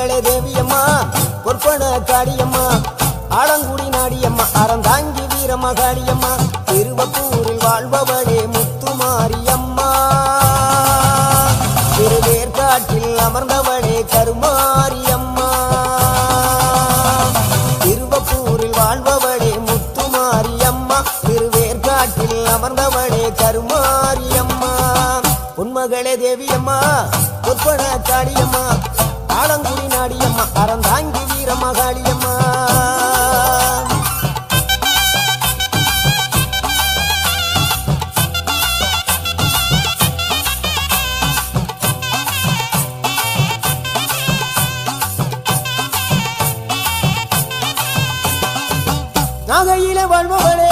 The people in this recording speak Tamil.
பொன்மகளே தேவியம்மா பொற்பன காளியம்மா ஆலங்குடி நாடியம்மா அறந்தாங்கி வீரமகாளியம்மா திருவப்பூரில் வாழ்பவளே முத்துமாரியம்மா திருவேற்காட்டில் அமர்ந்தவளே கருமாரியம்மா திருவப்பூரில் வாழ்பவளே முத்துமாரியம்மா திருவேற்காட்டில் அமர்ந்தவளே கருமாரியம்மா பொன்மகளே தேவியம்மா பொற்பன காளியம்மா ஆலங்குடி நாடியம்மா அறந்தாங்கி வீரமகாளியம்மா நாகையிலே வாழ்பவளே